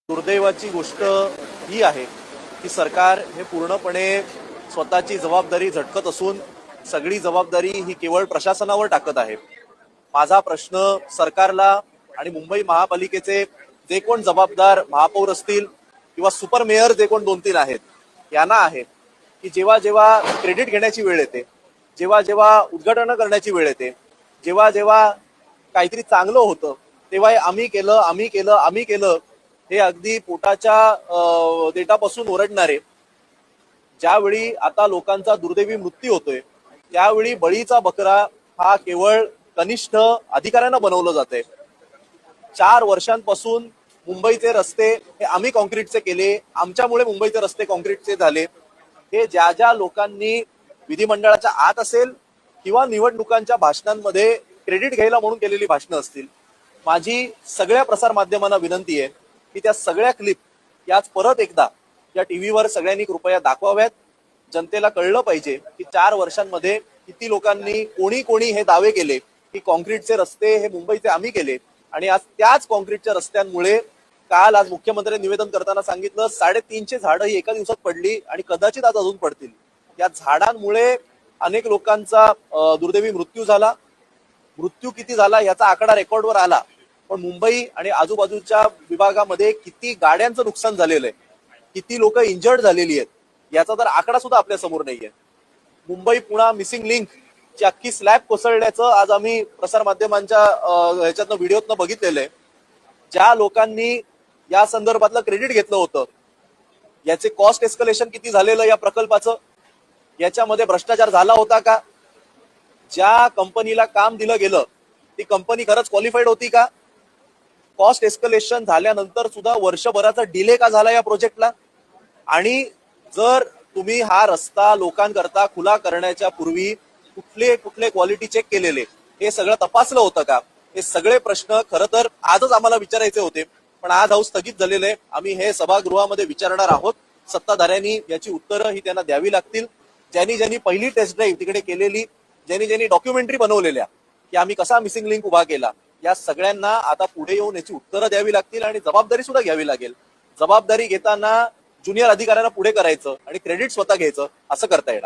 दुर्दैवाची गोष्ट ही आहे की सरकार हे पूर्णपणे स्वतःची जबाबदारी झटकत असून सगळी जबाबदारी ही केवळ प्रशासनावर टाकत आहे। माझा प्रश्न सरकारला आणि मुंबई महापालिकेचे जे कोण जबाबदार महापौर असतील किंवा सुपर मेयर जे कोण 2-3 आहेत यांना आहे की जेव्हा जेव्हा क्रेडिट घेण्याची वेळ येते, जेव्हा जेव्हा उद्घाटन करण्याची वेळ येते, जेव्हा जेव्हा काहीतरी चांगलं होतं तेव्हा आम्ही केलं हे अगदी पोटाच्या देठापासून ओरडणारे, ज्यावेळी आता लोकांचा दुर्दैवी मृत्यू होतोय त्यावेळी बळीचा बकरा हा केवळ कनिष्ठ अधिकाऱ्यांना बनवलं जाते। 4 वर्षांपासून मुंबईचे रस्ते हे आम्ही कॉन्क्रीटचे केले, आमच्यामुळे मुंबईचे रस्ते कॉन्क्रीटचे झाले, हे ज्या ज्या लोकांनी विधिमंडळाच्या आत असेल किंवा निवडणुकांच्या भाषणांमध्ये क्रेडिट घ्यायला म्हणून केलेली भाषणं असतील, माझी सगळ्या प्रसार माध्यमांना विनंती आहे की त्या सगळ्या क्लिप याच परत एकदा या टीव्हीवर सगळ्यांनी कृपया दाखवाव्यात। जनतेला कळलं पाहिजे की 4 वर्षांमध्ये किती लोकांनी कोणी हे दावे केले की कॉन्क्रीटचे रस्ते हे मुंबईचे आम्ही केले, आणि आज त्याच कॉन्क्रीटच्या रस्त्यांमुळे आज मुख्यमंत्र्यांनी निवेदन करताना सांगितलं 350 झाडं ही एका दिवसात पडली आणि कदाचित आज अजून पडतील। या झाडांमुळे अनेक लोकांचा दुर्दैवी मृत्यू झाला। मृत्यू किती झाला याचा आकडा रेकॉर्डवर आला, पण मुंबई आणि आजूबाजूच्या विभागामध्ये किती गाड्यांचं नुकसान झालेलं आहे, किती लोक इंजर्ड झालेली आहेत याचा तर आकडा सुद्धा आपल्या समोर नाहीये। मुंबई पुणा मिसिंग लिंक ची अख्खी स्लॅब कोसळल्याचं आज आम्ही प्रसार माध्यमांच्या ह्याच्यातनं व्हिडिओतनं बघितलेलं आहे। ज्या लोकांनी या संदर्भातलं क्रेडिट घेतलं होतं याचे कॉस्ट एस्कलेशन किती झालेलं या प्रकल्पाचं, याच्यामध्ये भ्रष्टाचार झाला होता का, ज्या कंपनीला काम दिलं गेलं ती कंपनी खरंच क्वालिफाईड होती का, कॉस्ट एस्कलेशन झाल्यानंतर सुद्धा वर्षभराचा डिले का झाला या प्रोजेक्टला, आणि जर तुम्ही हा रस्ता लोकांकरता खुला करण्याच्या पूर्वी कुठले क्वालिटी चेक केलेले हे सगळं तपासलं होतं का, हे सगळे प्रश्न खरं तर आजच आम्हाला विचारायचे होते, पण आज हाऊस स्थगित झालेले आहे। आम्ही हे सभागृहामध्ये विचारणार आहोत। सत्ताधाऱ्यांनी याची उत्तरं ही त्यांना द्यावी लागतील। ज्यांनी पहिली टेस्ट ड्राईव्ह तिकडे केलेली, ज्यांनी डॉक्युमेंटरी बनवलेल्या की आम्ही कसा मिसिंग लिंक उभा केला, या सगळ्यांना आता पुढे येऊन याची उत्तरं द्यावी लागतील आणि जबाबदारी सुद्धा घ्यावी लागेल। जबाबदारी घेताना ज्युनियर अधिकाऱ्यांना पुढे करायचं आणि क्रेडिट स्वतः घ्यायचं असं करता येणार।